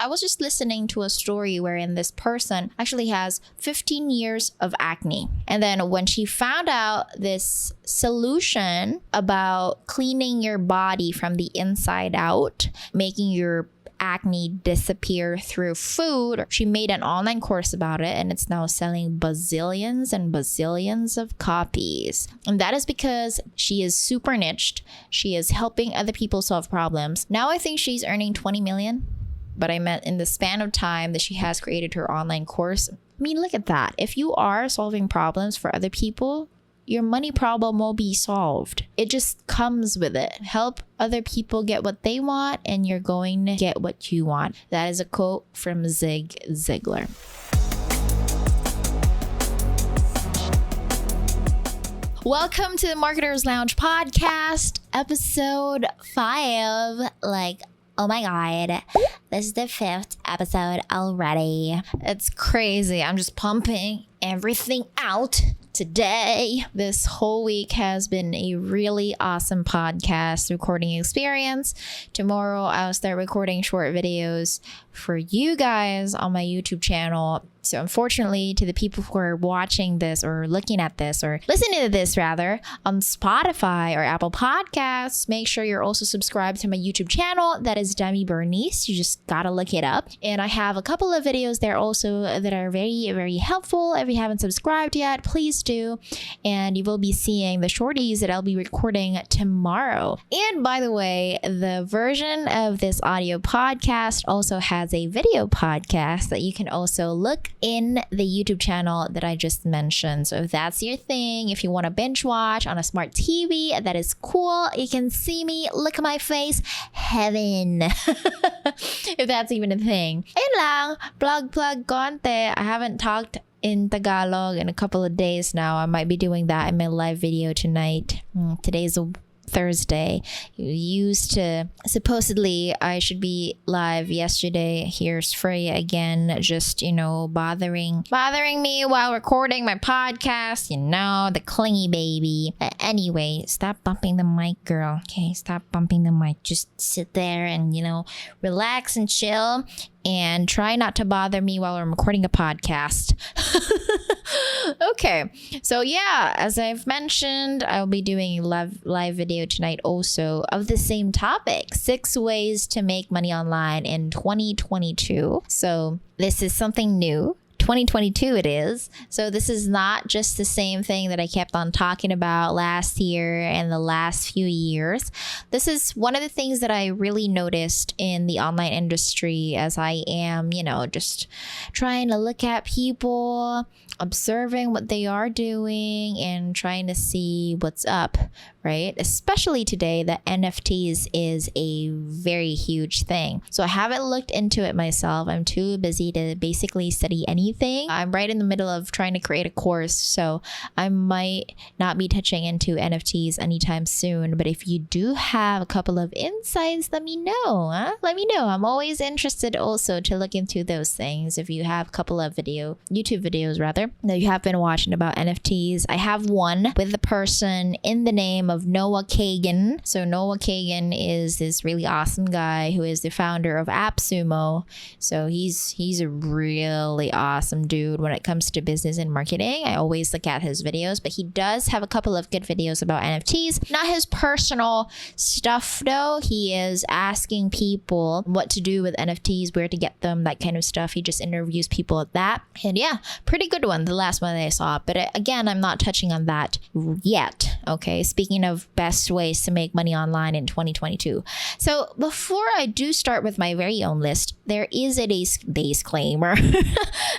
I was just listening to a story wherein this person actually has 15 years of acne. And then when she found out this solution about cleaning your body from the inside out, making your acne disappear through food, she made an online course about it, and it's now selling bazillions and bazillions of copies. And that is because she is super niched. She is helping other people solve problems. Now I think she's earning 20 million, but I meant in the span of time that she has created her online course. I mean, look at that. If you are solving problems for other people, your money problem will be solved. It just comes with it. Help other people get what they want, and you're going to get what you want. That is a quote from Zig Ziglar. Welcome to the Marketers Lounge podcast, episode 5. Like, oh my God, this is the 5th episode already. It's crazy. I'm just pumping everything out today. This whole week has been a really awesome podcast recording experience. Tomorrow I'll start recording short videos for you guys on my YouTube channel. So unfortunately, to the people who are watching this or looking at this or listening to this rather on Spotify or Apple Podcasts, make sure you're also subscribed to my YouTube channel. That is Demi Bernice. You just gotta look it up. And I have a couple of videos there also that are very, very helpful. If you haven't subscribed yet, please do. And you will be seeing the shorties that I'll be recording tomorrow. And by the way, the version of this audio podcast also has a video podcast that you can also look in the YouTube channel that I just mentioned. So if that's your thing, if you want to binge watch on a smart TV, that is cool. You can see me, look at my face, heaven. If that's even a thing. Ayun lang, plug konti. I haven't talked in Tagalog in a couple of days now. I might be doing that in my live video tonight. Today's a Thursday. Supposedly I should be live yesterday. Here's Freya again, just, bothering me while recording my podcast, the clingy baby. Anyway, stop bumping the mic, girl. Okay, stop bumping the mic. Just sit there and, relax and chill. And try not to bother me while I'm recording a podcast. Okay, so yeah, as I've mentioned, I'll be doing a live video tonight also of the same topic, 6 ways to make money online in 2022. So this is something new. 2022 it is. So this is not just the same thing that I kept on talking about last year and the last few years. This is one of the things that I really noticed in the online industry as I am, just trying to look at people, observing what they are doing and trying to see what's up, right? Especially today, that NFTs is a very huge thing. So I haven't looked into it myself. I'm too busy to basically study anything. I'm right in the middle of trying to create a course, so I might not be touching into NFTs anytime soon. But if you do have a couple of insights, let me know. Let me know. I'm always interested also to look into those things. If you have a couple of YouTube videos rather, that you have been watching about NFTs. I have one with the person in the name of Noah Kagan. So Noah Kagan is this really awesome guy who is the founder of AppSumo. So he's a really awesome dude when it comes to business and marketing. I always look at his videos, but he does have a couple of good videos about NFTs. Not his personal stuff though. He is asking people what to do with NFTs, where to get them, that kind of stuff. He just interviews people at that. And yeah, pretty good one, the last one that I saw. But again, I'm not touching on that yet. Okay, speaking of best ways to make money online in 2022. So before I do start with my very own list, there is a disclaimer.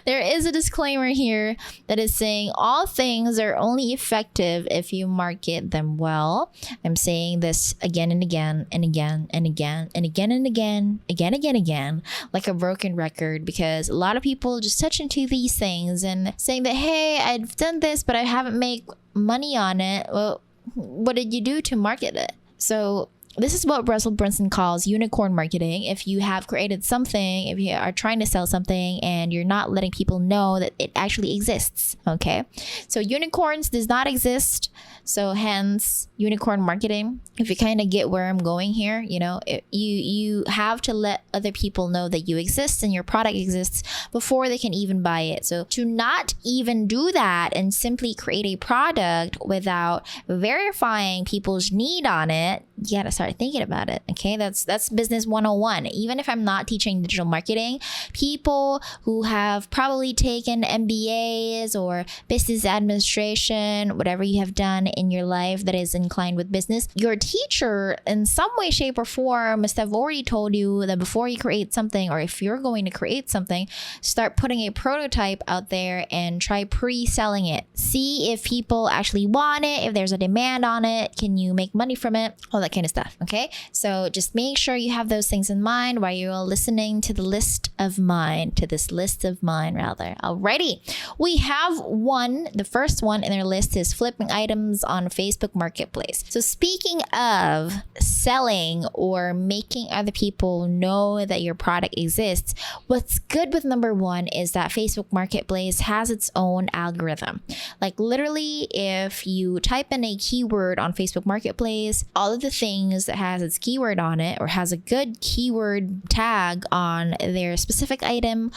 There is a disclaimer here that is saying all things are only effective if you market them well. I'm saying this again and again and again and again and again and again, like a broken record, because a lot of people just touch into these things and saying that, hey, I've done this, but I haven't made money on it. Well, what did you do to market it? So this is what Russell Brunson calls unicorn marketing. If you have created something, if you are trying to sell something and you're not letting people know that it actually exists, okay? So unicorns does not exist. So hence unicorn marketing. If you kind of get where I'm going here, you have to let other people know that you exist and your product exists before they can even buy it. So to not even do that and simply create a product without verifying people's need on it, you gotta start thinking about it. Okay, that's business 101. Even if I'm not teaching digital marketing, people who have probably taken MBAs or business administration, whatever you have done in your life that is inclined with business, your teacher in some way, shape, or form must have already told you that before you create something, or if you're going to create something, start putting a prototype out there and try pre-selling it. See if people actually want it, if there's a demand on it, can you make money from it, all that kind of stuff. Okay, so just make sure you have those things in mind while you're listening to this list of mine. Alrighty, we have the first one in our list is flipping items on Facebook Marketplace. So speaking of selling or making other people know that your product exists, what's good with number one is that Facebook Marketplace has its own algorithm. Like literally, if you type in a keyword on Facebook Marketplace, all of the things that has its keyword on it or has a good keyword tag on their specific item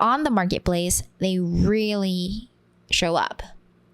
on the marketplace, they really show up.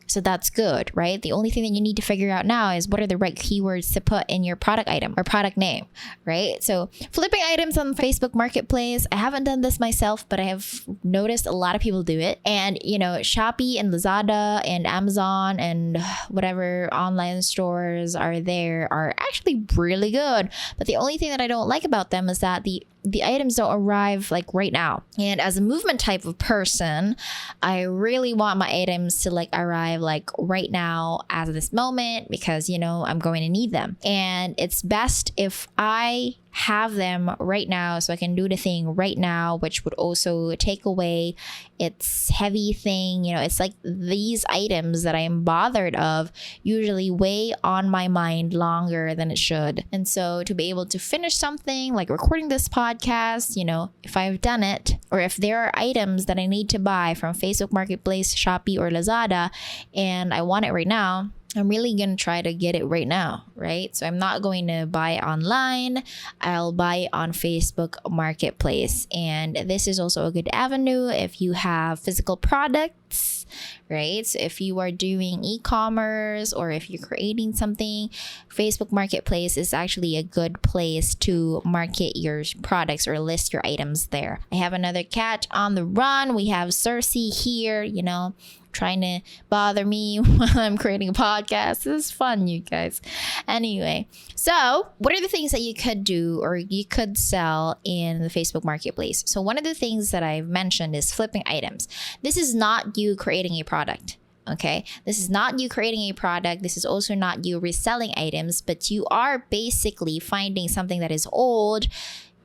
So that's good, right? The only thing that you need to figure out now is what are the right keywords to put in your product item or product name, right? So flipping items on Facebook Marketplace, I haven't done this myself, but I have noticed a lot of people do it. And, Shopee and Lazada and Amazon and whatever online stores are there are actually really good. But the only thing that I don't like about them is that the items don't arrive like right now. And as a movement type of person, I really want my items to arrive like right now as of this moment because, I'm going to need them. And it's best if I have them right now so I can do the thing right now, which would also take away its heavy thing. It's like these items that I am bothered of usually weigh on my mind longer than it should. And so to be able to finish something like recording this podcast, if I've done it, or if there are items that I need to buy from Facebook Marketplace, Shopee, or Lazada, and I want it right now, I'm really going to try to get it right now, right? So I'm not going to buy it online. I'll buy it on Facebook Marketplace. And this is also a good avenue if you have physical products, right? So if you are doing e-commerce or if you're creating something, Facebook Marketplace is actually a good place to market your products or list your items there. I have another cat on the run. We have Cersei here, trying to bother me while I'm creating a podcast. This is fun, you guys. Anyway, so what are the things that you could do or you could sell in the Facebook Marketplace? So one of the things that I've mentioned is flipping items. This is not you creating a product. Okay, this is not you creating a product. This is also not you reselling items, but you are basically finding something that is old,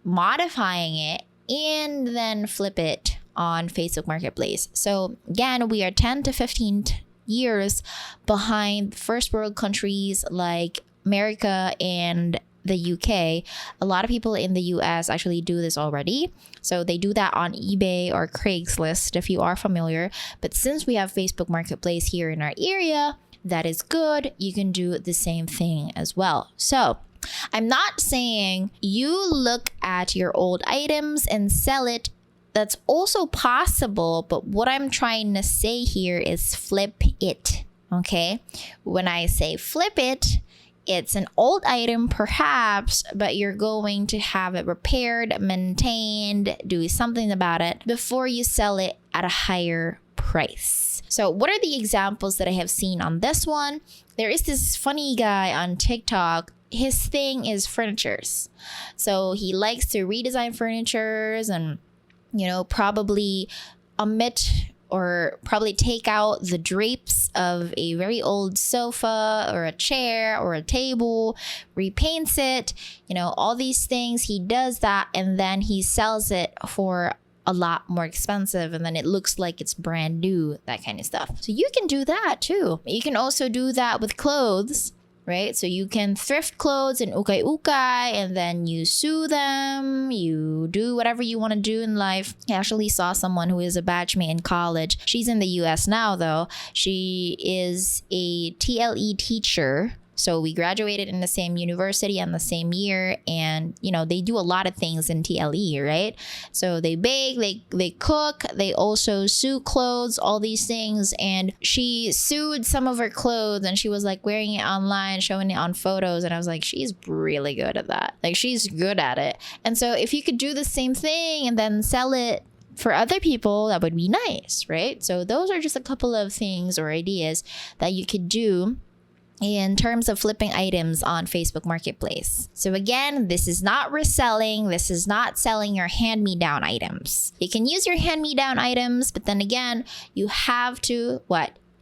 modifying it, and then flip it on Facebook Marketplace. So again, we are 10 to 15 years behind first world countries like America and the UK. A lot of people in the US actually do this already. So they do that on eBay or Craigslist if you are familiar. But since we have Facebook Marketplace here in our area, that is good. You can do the same thing as well. So I'm not saying you look at your old items and sell it. That's also possible, but what I'm trying to say here is flip it, okay? When I say flip it, it's an old item perhaps, but you're going to have it repaired, maintained, do something about it before you sell it at a higher price. So what are the examples that I have seen on this one? There is this funny guy on TikTok. His thing is furnitures. So he likes to redesign furnitures and probably omit or probably take out the drapes of a very old sofa or a chair or a table, repaints it, all these things. He does that and then he sells it for a lot more expensive and then it looks like it's brand new, that kind of stuff. So you can do that too. You can also do that with clothes, right? So you can thrift clothes and ukay-ukay, and then you sue them, you do whatever you want to do in life. I actually saw someone who is a batchmate in college. She's in the US now though. She is a TLE teacher. So we graduated in the same university on the same year, and they do a lot of things in TLE, right? So they bake, they cook, they also sew clothes, all these things. And she sewed some of her clothes and she was like wearing it online, showing it on photos, and I was like, she's really good at that. Like, she's good at it. And so if you could do the same thing and then sell it for other people, that would be nice, right? So those are just a couple of things or ideas that you could do in terms of flipping items on Facebook Marketplace. So again, this is not reselling. This is not selling your hand-me-down items. You can use your hand-me-down items, but then again, you have to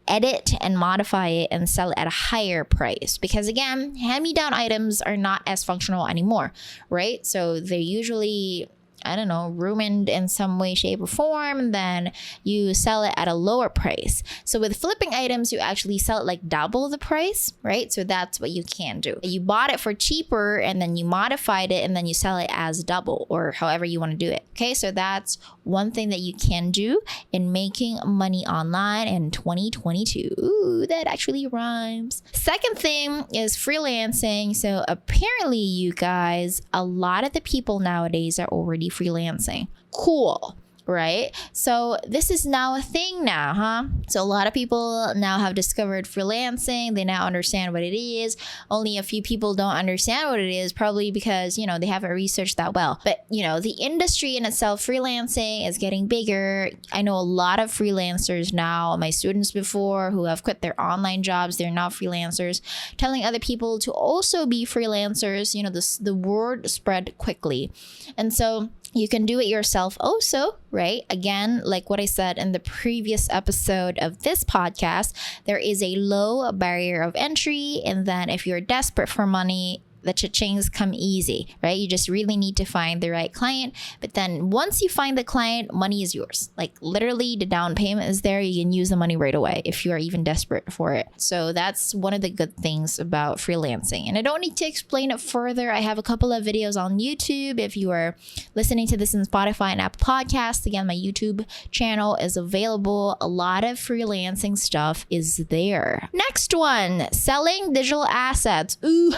edit and modify it and sell it at a higher price, because again, hand-me-down items are not as functional anymore, right? So they're usually, ruined in some way, shape, or form, and then you sell it at a lower price. So with flipping items, you actually sell it like double the price, right? So that's what you can do. You bought it for cheaper and then you modified it and then you sell it as double, or however you want to do it. Okay, so that's one thing that you can do in making money online in 2022. Ooh, that actually rhymes. Second thing is freelancing. So apparently, you guys, a lot of the people nowadays are already freelancing. Cool, right? So this is now a thing now, huh? So a lot of people now have discovered freelancing. They now understand what it is. Only a few people don't understand what it is, probably because, they haven't researched that well. But, the industry in itself, freelancing, is getting bigger. I know a lot of freelancers now, my students before who have quit their online jobs, they're now freelancers, telling other people to also be freelancers. The word spread quickly. And so you can do it yourself also, right? Again, like what I said in the previous episode of this podcast, there is a low barrier of entry. And then if you're desperate for money, the cha-chings come easy, right? You just really need to find the right client. But then once you find the client, money is yours. Like, literally, the down payment is there. You can use the money right away if you are even desperate for it. So that's one of the good things about freelancing. And I don't need to explain it further. I have a couple of videos on YouTube. If you are listening to this in Spotify and Apple Podcasts, again, my YouTube channel is available. A lot of freelancing stuff is there. Next one, selling digital assets. Ooh.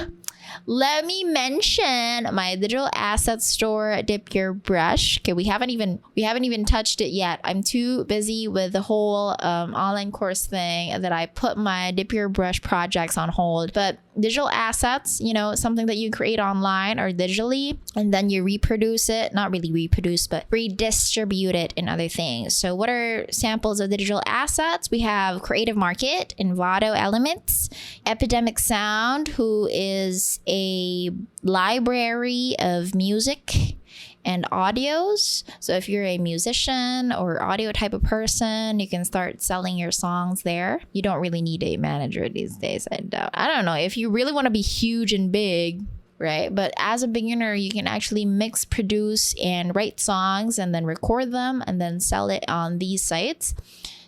Let me mention my digital asset store, Dip Your Brush. Okay, we haven't even touched it yet. I'm too busy with the whole online course thing that I put my Dip Your Brush projects on hold. But digital assets, something that you create online or digitally, and then you reproduce it, not really reproduce, but redistribute it in other things. So what are samples of digital assets? We have Creative Market, Envato Elements, Epidemic Sound, who is a library of music and audios. So if you're a musician or audio type of person, you can start selling your songs there. You don't really need a manager these days, I doubt. I don't know. If you really want to be huge and big, right? But as a beginner, you can actually mix, produce, and write songs and then record them and then sell it on these sites.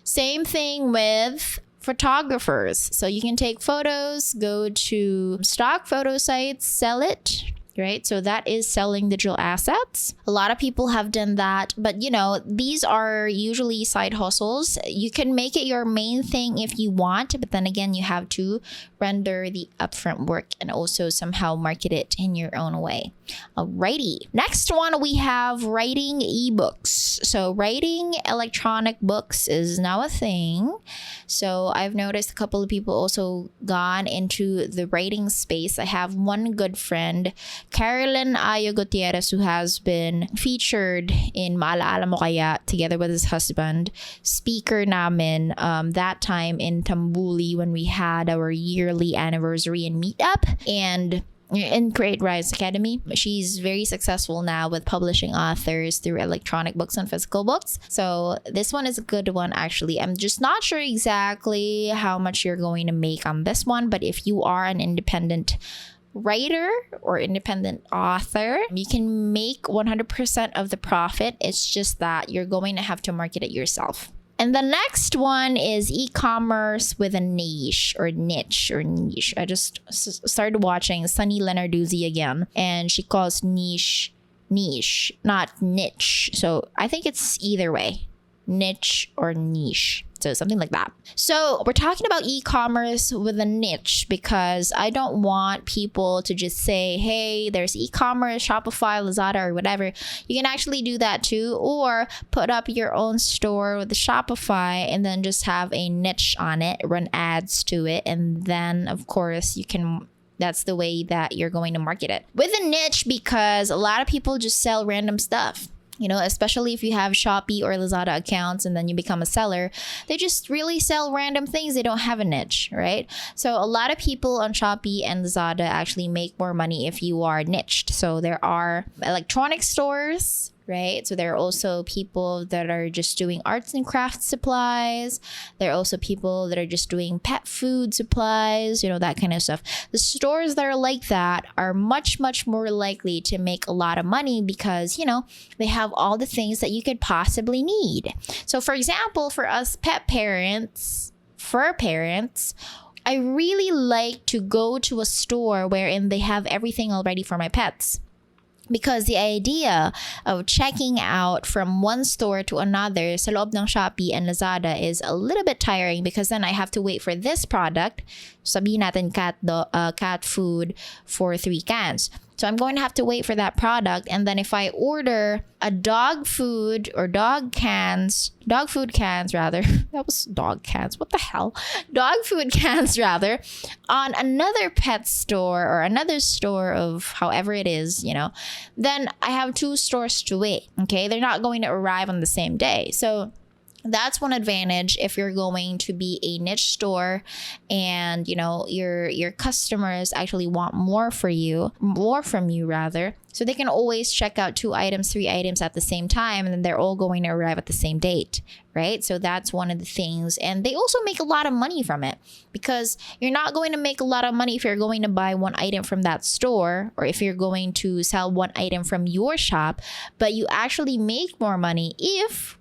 Same thing with photographers. So you can take photos, go to stock photo sites, sell it, right? So that is selling digital assets. A lot of people have done that, but these are usually side hustles. You can make it your main thing if you want, but then again, you have to render the upfront work and also somehow market it in your own way. Alrighty. Next one, we have writing ebooks. So writing electronic books is now a thing. So I've noticed a couple of people also gone into the writing space. I have one good friend, Carolyn Ayo Gutierrez, who has been featured in Maalala Mo Kaya together with his husband. Speaker namin that time in Tambuli when we had our yearly anniversary and meetup. And in Create Rise Academy. She's very successful now with publishing authors through electronic books and physical books. So this one is a good one, actually. I'm just not sure exactly how much you're going to make on this one, but if you are an independent writer or independent author, you can make 100% of the profit. It's just that you're going to have to market it yourself. And the next one is e-commerce with a niche or niche. I just started watching Sunny Lenarduzzi again, and she calls niche, not niche. So I think it's either way, niche or niche. So something like that. So we're talking about e-commerce with a niche because I don't want people to just say, hey, there's e-commerce, Shopify, Lazada, or whatever. You can actually do that too, or put up your own store with the Shopify and then just have a niche on it, run ads to it. And then of course that's the way that you're going to market it. With a niche, because a lot of people just sell random stuff. Especially if you have Shopee or Lazada accounts and then you become a seller, they just really sell random things. They don't have a niche, right? So a lot of people on Shopee and Lazada actually make more money if you are niched. So there are electronic stores, right? So there are also people that are just doing arts and crafts supplies. There are also people that are just doing pet food supplies, that kind of stuff. The stores that are like that are much, much more likely to make a lot of money because, they have all the things that you could possibly need. So for example, for us fur parents, I really like to go to a store wherein they have everything already for my pets. Because the idea of checking out from one store to another sa loob ng Shopee and Lazada is a little bit tiring because then I have to wait for this product. Sabihin natin cat food for 3 cans. So I'm going to have to wait for that product. And then if I order a dog food cans rather, that was dog cans. What the hell? Dog food cans rather, on another pet store or another store of however it is, then I have 2 stores to wait. Okay. They're not going to arrive on the same day. So that's one advantage if you're going to be a niche store and your customers actually want more from you rather. So they can always check out 2 items, 3 items at the same time, and then they're all going to arrive at the same date, right? So that's one of the things. And they also make a lot of money from it because you're not going to make a lot of money if you're going to buy 1 item from that store or if you're going to sell 1 item from your shop, but you actually make more money if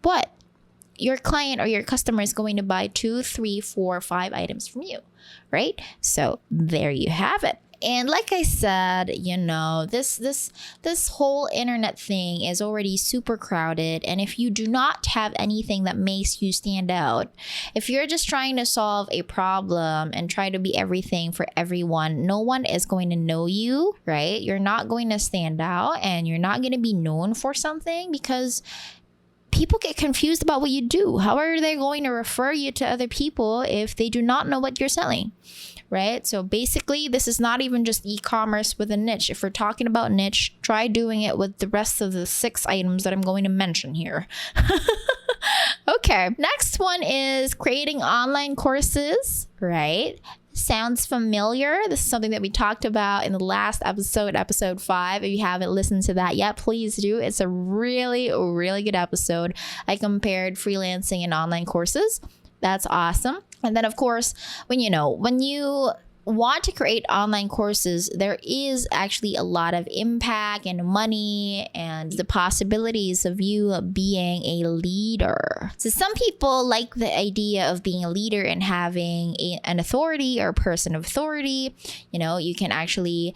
your client or your customer is going to buy 2, 3, 4, 5 items from you, right? So there you have it. And like I said, this whole internet thing is already super crowded. And if you do not have anything that makes you stand out, if you're just trying to solve a problem and try to be everything for everyone, no one is going to know you, right? You're not going to stand out and you're not going to be known for something because people get confused about what you do. How are they going to refer you to other people if they do not know what you're selling, right? So basically, this is not even just e-commerce with a niche. If we're talking about niche, try doing it with the rest of the 6 items that I'm going to mention here. Okay, next one is creating online courses, right? Sounds familiar. This is something that we talked about in the last episode 5. If you haven't listened to that yet, please do. It's a really, really good episode. I compared freelancing and online courses. That's awesome. And then of course, when you want to create online courses, there is actually a lot of impact and money and the possibilities of you being a leader. So some people like the idea of being a leader and having an authority or a person of authority. You can actually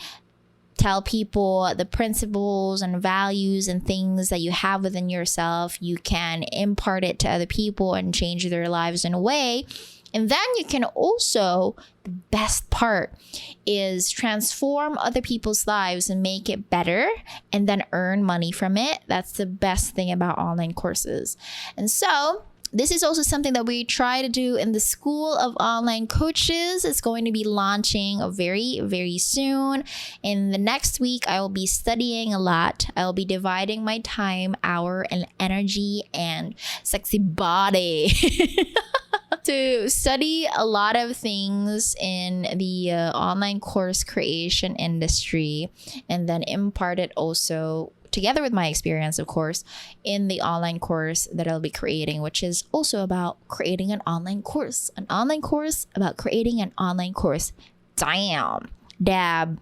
tell people the principles and values and things that you have within yourself. You can impart it to other people and change their lives in a way. And then you can also, the best part is transform other people's lives and make it better and then earn money from it. That's the best thing about online courses. And so this is also something that we try to do in the School of Online Coaches. It's going to be launching very, very soon. In the next week, I will be studying a lot. I will be dividing my time, hour, and energy and sexy body to study a lot of things in the online course creation industry and then impart it also together with my experience, of course, in the online course that I'll be creating, which is also about creating an online course. An online course about creating an online course. Damn. Dab.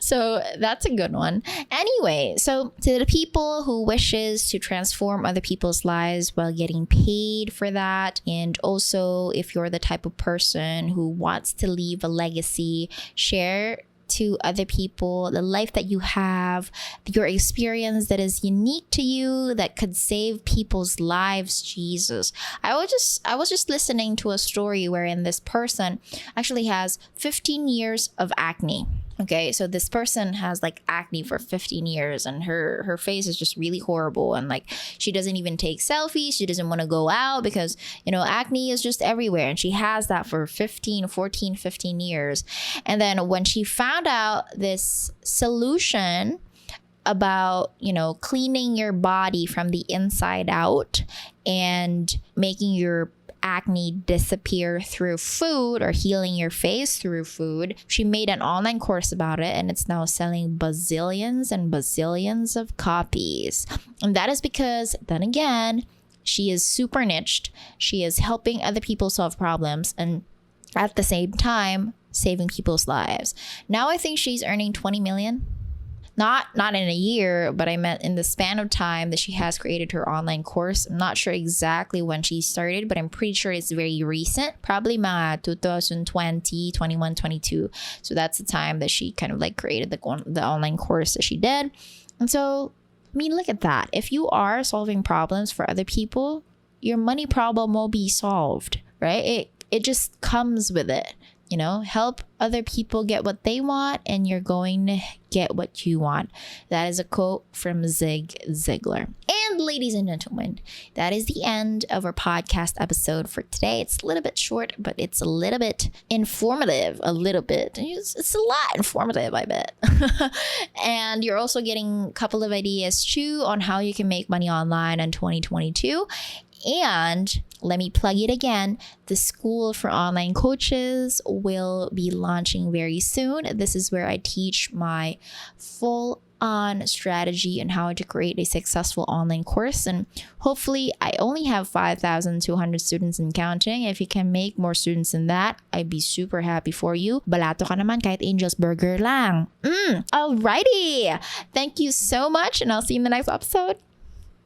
So that's a good one. Anyway, so to the people who wishes to transform other people's lives while getting paid for that, and also if you're the type of person who wants to leave a legacy, share to other people the life that you have, your experience that is unique to you, that could save people's lives. Jesus, I was just listening to a story wherein this person actually has 15 years of acne. Okay, so this person has like acne for 15 years and her face is just really horrible, and like she doesn't even take selfies, she doesn't want to go out because acne is just everywhere, and she has that for 15 years. And then when she found out this solution about cleaning your body from the inside out and making your acne disappear through food, or healing your face through food, she made an online course about it, and it's now selling bazillions and bazillions of copies. And that is because, then again, she is super niched. She is helping other people solve problems and at the same time saving people's lives. Now I think she's earning 20 million. Not in a year, but I meant in the span of time that she has created her online course. I'm not sure exactly when she started, but I'm pretty sure it's very recent. Probably 2020, 21, 22. So that's the time that she kind of like created the online course that she did. And so, I mean, look at that. If you are solving problems for other people, your money problem will be solved, right? It just comes with it. Help other people get what they want, and you're going to get what you want. That is a quote from Zig Ziglar. And ladies and gentlemen, that is the end of our podcast episode for today. It's a little bit short, but it's a little bit informative. It's a lot informative, I bet. And you're also getting a couple of ideas too on how you can make money online in 2022. And let me plug it again. The School for Online Coaches will be launching very soon. This is where I teach my full-on strategy on how to create a successful online course. And hopefully, I only have 5,200 students and counting. If you can make more students than that, I'd be super happy for you. Balato ka naman kahit Angel's Burger lang. Alrighty. Thank you so much, and I'll see you in the next episode.